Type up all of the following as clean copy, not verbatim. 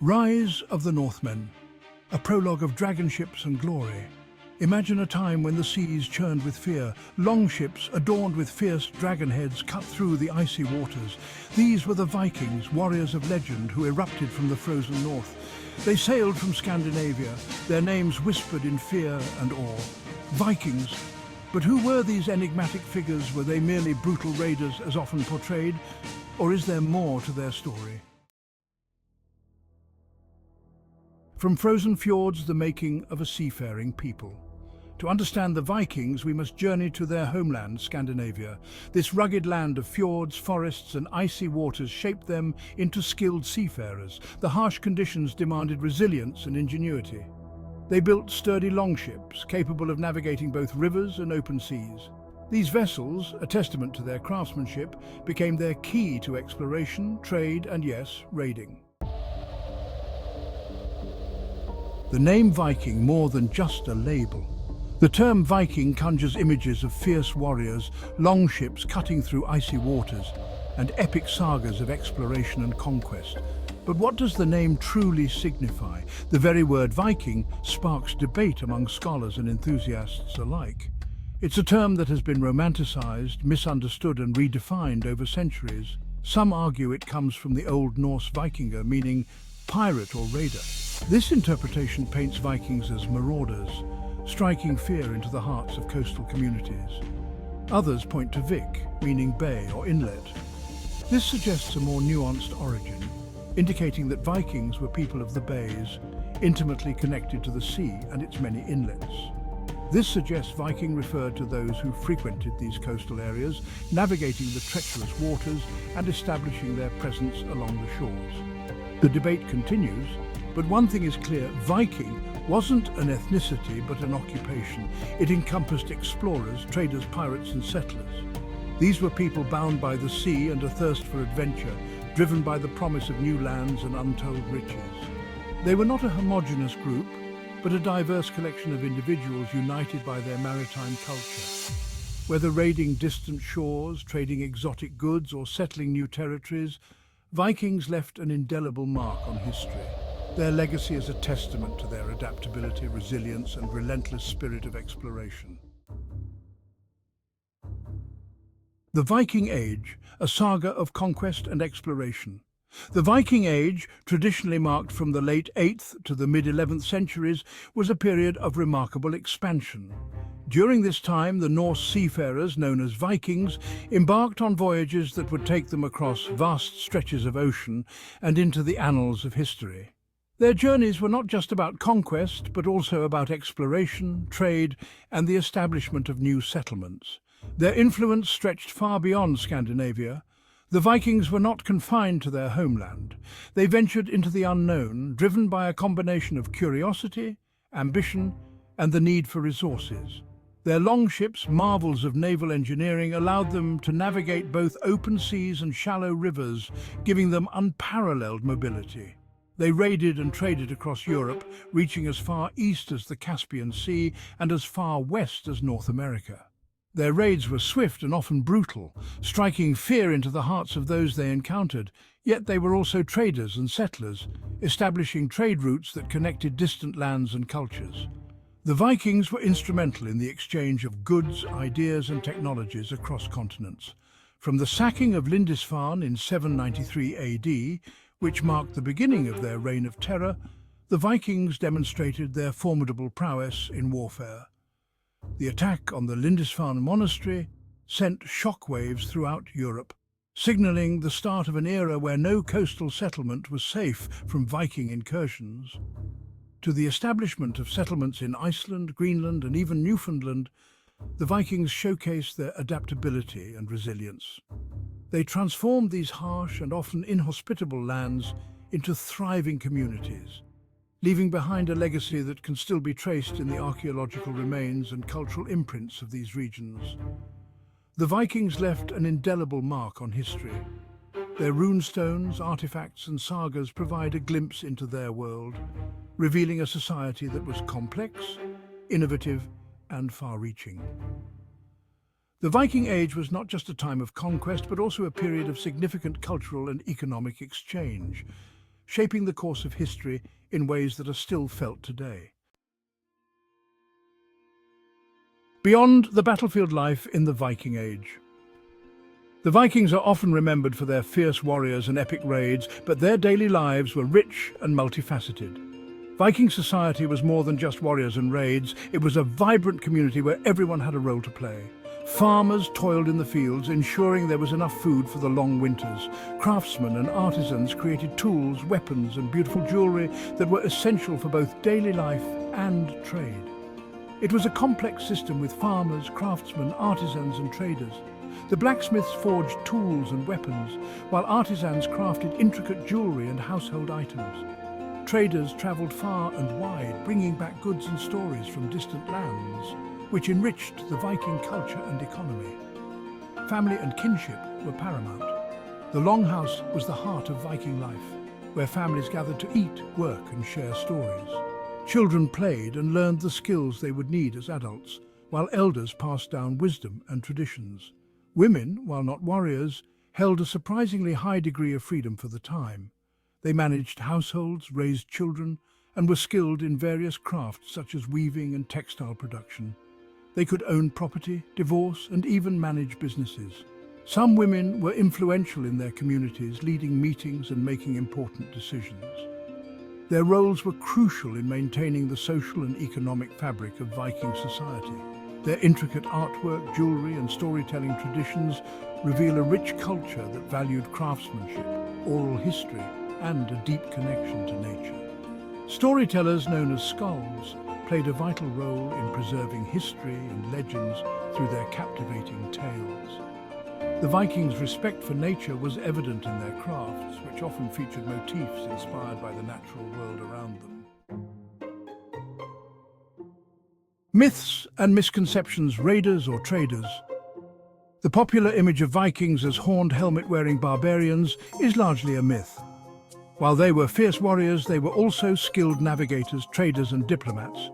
Rise of the Northmen, a prologue of dragon ships and glory. Imagine a time when the seas churned with fear. Longships adorned with fierce dragon heads cut through the icy waters. These were the Vikings, warriors of legend who erupted from the frozen north. They sailed from Scandinavia, their names whispered in fear and awe. Vikings. But who were these enigmatic figures? Were they merely brutal raiders as often portrayed? Or is there more to their story? From frozen fjords, the making of a seafaring people. To understand the Vikings, we must journey to their homeland, Scandinavia. This rugged land of fjords, forests and icy waters shaped them into skilled seafarers. The harsh conditions demanded resilience and ingenuity. They built sturdy longships, capable of navigating both rivers and open seas. These vessels, a testament to their craftsmanship, became their key to exploration, trade and, yes, raiding. The name Viking more than just a label. The term Viking conjures images of fierce warriors, longships cutting through icy waters, and epic sagas of exploration and conquest. But what does the name truly signify? The very word Viking sparks debate among scholars and enthusiasts alike. It's a term that has been romanticized, misunderstood and redefined over centuries. Some argue it comes from the Old Norse Vikinga, meaning pirate or raider. This interpretation paints Vikings as marauders, striking fear into the hearts of coastal communities. Others point to Vik, meaning bay or inlet. This suggests a more nuanced origin, indicating that Vikings were people of the bays, intimately connected to the sea and its many inlets. This suggests Viking referred to those who frequented these coastal areas, navigating the treacherous waters and establishing their presence along the shores. The debate continues, but one thing is clear: Viking wasn't an ethnicity but an occupation. It encompassed explorers, traders, pirates and settlers. These were people bound by the sea and a thirst for adventure, driven by the promise of new lands and untold riches. They were not a homogeneous group, but a diverse collection of individuals united by their maritime culture. Whether raiding distant shores, trading exotic goods or settling new territories, Vikings left an indelible mark on history. Their legacy is a testament to their adaptability, resilience and relentless spirit of exploration. The Viking Age, a saga of conquest and exploration. The Viking Age, traditionally marked from the late 8th to the mid-11th centuries, was a period of remarkable expansion. During this time, the Norse seafarers, known as Vikings, embarked on voyages that would take them across vast stretches of ocean and into the annals of history. Their journeys were not just about conquest, but also about exploration, trade, and the establishment of new settlements. Their influence stretched far beyond Scandinavia. The Vikings were not confined to their homeland. They ventured into the unknown, driven by a combination of curiosity, ambition, and the need for resources. Their longships, marvels of naval engineering, allowed them to navigate both open seas and shallow rivers, giving them unparalleled mobility. They raided and traded across Europe, reaching as far east as the Caspian Sea and as far west as North America. Their raids were swift and often brutal, striking fear into the hearts of those they encountered, yet they were also traders and settlers, establishing trade routes that connected distant lands and cultures. The Vikings were instrumental in the exchange of goods, ideas and technologies across continents. From the sacking of Lindisfarne in 793 AD, which marked the beginning of their reign of terror, the Vikings demonstrated their formidable prowess in warfare. The attack on the Lindisfarne monastery sent shockwaves throughout Europe, signaling the start of an era where no coastal settlement was safe from Viking incursions. To the establishment of settlements in Iceland, Greenland, and even Newfoundland, the Vikings showcased their adaptability and resilience. They transformed these harsh and often inhospitable lands into thriving communities, leaving behind a legacy that can still be traced in the archaeological remains and cultural imprints of these regions. The Vikings left an indelible mark on history. Their runestones, artifacts and sagas provide a glimpse into their world, revealing a society that was complex, innovative and far-reaching. The Viking Age was not just a time of conquest, but also a period of significant cultural and economic exchange. shaping the course of history in ways that are still felt today. Beyond the battlefield life in the Viking Age. The Vikings are often remembered for their fierce warriors and epic raids, but their daily lives were rich and multifaceted. Viking society was more than just warriors and raids. It was a vibrant community where everyone had a role to play. Farmers toiled in the fields, ensuring there was enough food for the long winters. Craftsmen and artisans created tools, weapons, and beautiful jewelry that were essential for both daily life and trade. It was a complex system with farmers, craftsmen, artisans, and traders. The blacksmiths forged tools and weapons, while artisans crafted intricate jewelry and household items. Traders travelled far and wide, bringing back goods and stories from distant lands, which enriched the Viking culture and economy. Family and kinship were paramount. The longhouse was the heart of Viking life, where families gathered to eat, work, and share stories. Children played and learned the skills they would need as adults, while elders passed down wisdom and traditions. Women, while not warriors, held a surprisingly high degree of freedom for the time. They managed households, raised children, and were skilled in various crafts such as weaving and textile production. They could own property, divorce, and even manage businesses. Some women were influential in their communities, leading meetings and making important decisions. Their roles were crucial in maintaining the social and economic fabric of Viking society. Their intricate artwork, jewelry, and storytelling traditions reveal a rich culture that valued craftsmanship, oral history, and a deep connection to nature. Storytellers known as skalds played a vital role in preserving history and legends through their captivating tales. The Vikings' respect for nature was evident in their crafts, which often featured motifs inspired by the natural world around them. Myths and misconceptions, raiders or traders. The popular image of Vikings as horned helmet-wearing barbarians is largely a myth. While they were fierce warriors, they were also skilled navigators, traders, and diplomats.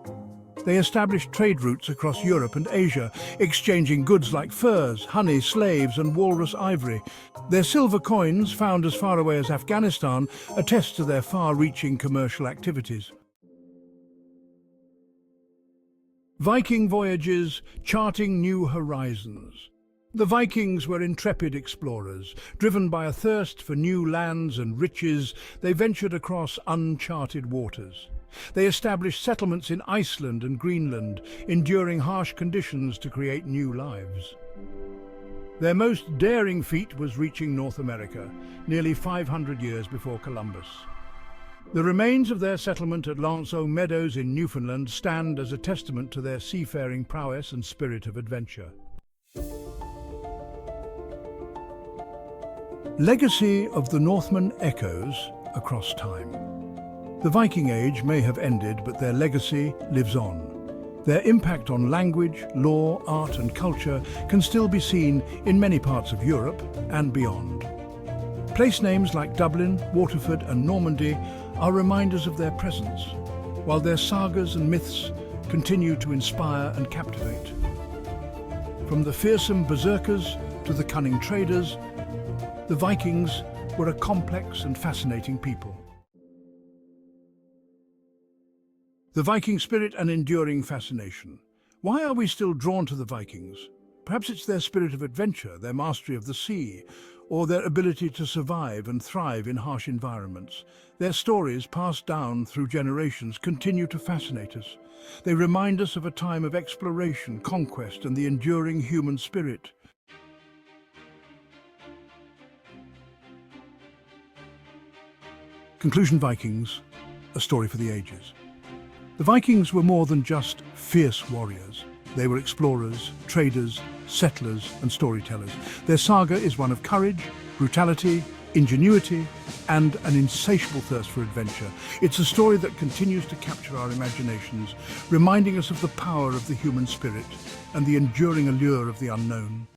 They established trade routes across Europe and Asia, exchanging goods like furs, honey, slaves, and walrus ivory. Their silver coins, found as far away as Afghanistan, attest to their far-reaching commercial activities. Viking voyages, charting new horizons. The Vikings were intrepid explorers. Driven by a thirst for new lands and riches, they ventured across uncharted waters. They established settlements in Iceland and Greenland, enduring harsh conditions to create new lives. Their most daring feat was reaching North America, nearly 500 years before Columbus. The remains of their settlement at Lanceau Meadows in Newfoundland stand as a testament to their seafaring prowess and spirit of adventure. Legacy of the Northmen echoes across time. The Viking Age may have ended, but their legacy lives on. Their impact on language, law, art, and culture can still be seen in many parts of Europe and beyond. Place names like Dublin, Waterford, and Normandy are reminders of their presence, while their sagas and myths continue to inspire and captivate. From the fearsome berserkers to the cunning traders, the Vikings were a complex and fascinating people. The Viking spirit and enduring fascination. Why are we still drawn to the Vikings? Perhaps it's their spirit of adventure, their mastery of the sea, or their ability to survive and thrive in harsh environments. Their stories, passed down through generations, continue to fascinate us. They remind us of a time of exploration, conquest, and the enduring human spirit. Conclusion: Vikings, a story for the ages. The Vikings were more than just fierce warriors. They were explorers, traders, settlers, and storytellers. Their saga is one of courage, brutality, ingenuity, and an insatiable thirst for adventure. It's a story that continues to capture our imaginations, reminding us of the power of the human spirit and the enduring allure of the unknown.